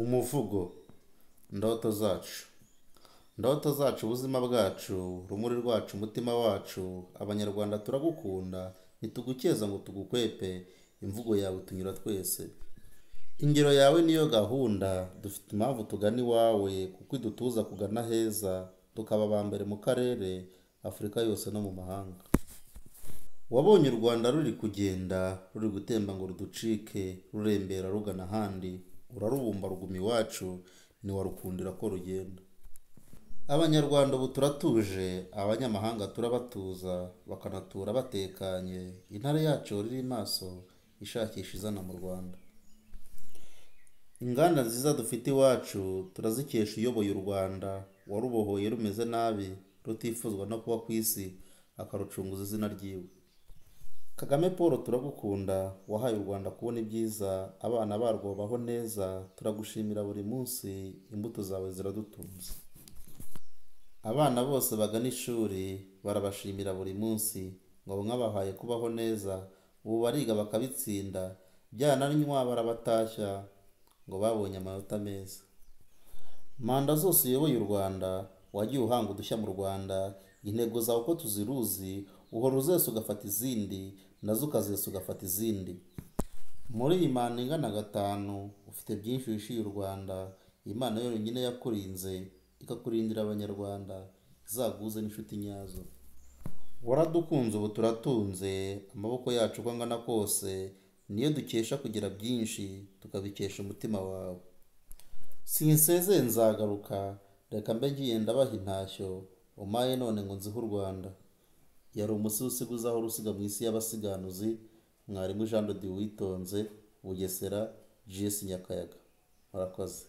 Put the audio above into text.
Umuvugo. Ndoto zacu. Ndoto zacu, ubuzima bwacu, rumuri rwacu, umutima wacu, abanyarwanda turagukunda, ntitugukeza ngo tugukwepe, imvugo yawe tunyura twese. Ingero yawe niyo gahunda, dufite impamvu tugana iwawe, kuko idutuza kugana heza, tukaba aba mbere mu karere, Afurika yose no mu mahanga. Wabonye u Rwanda ruri kugenda, ruri gutemba ngo ruducike, rurembera rugana ahandi, urarubumba ruguma iwacu, ntiwarukundira ko rugenda. Abanyarwanda ubu turatuje, abanyamahanga turabatuza, bakanatura batekanye, intare yacu riri maso, ishakisha izana mu Rwanda. Inganda nziza dufite iwacu, turazikesha uyoboye u Rwanda, warubohoye rumeze nabi, rutifuzwa no kuba ku isi, akarucunguza izina ryiwe. Kagame Paul turagukunda, wahaye u Rwanda kubona ibyiza, abana barwo baho neza, turagushimira buri munsi, imbuto zawe ziradutunze. Abana bose bagana ishuri, barabashimira buri munsi, ngo mwabahaye kubaho neza, ubu bariga bakabitsinda, byananywa barabatashya, ngo babonye amanota meza. Manda zose uyoboye u Rwanda, wagiye uhanga udushya mu Rwanda, intego zawe uko tuziruzi, uhora uzese ugafata izindi, nazo ukazese ugafata izindi. Muri iyi manda ingana 5, ufite byinshi wishyuye u Rwanda, Imana yonyine yakurinze, ikakurindira abanyarwanda, izaguze n'inshuti nyazo. Waradukunze ubu turatunze, amaboko yacu uko angana kose, niyo dukesha kugira byinshi, tukabikesha umutima wawe. Sinsezeye nzagaruka, reka mbe ngiye ndabaha intashyo, umpaye none ngo nzihe u Rwanda. Yari umusizi uzaho rusiga mu isi y'abasiganuzi, mwarimu Jean de Dieu Uwitonze, Bugesera, GS Nyakayaga. Murakoze.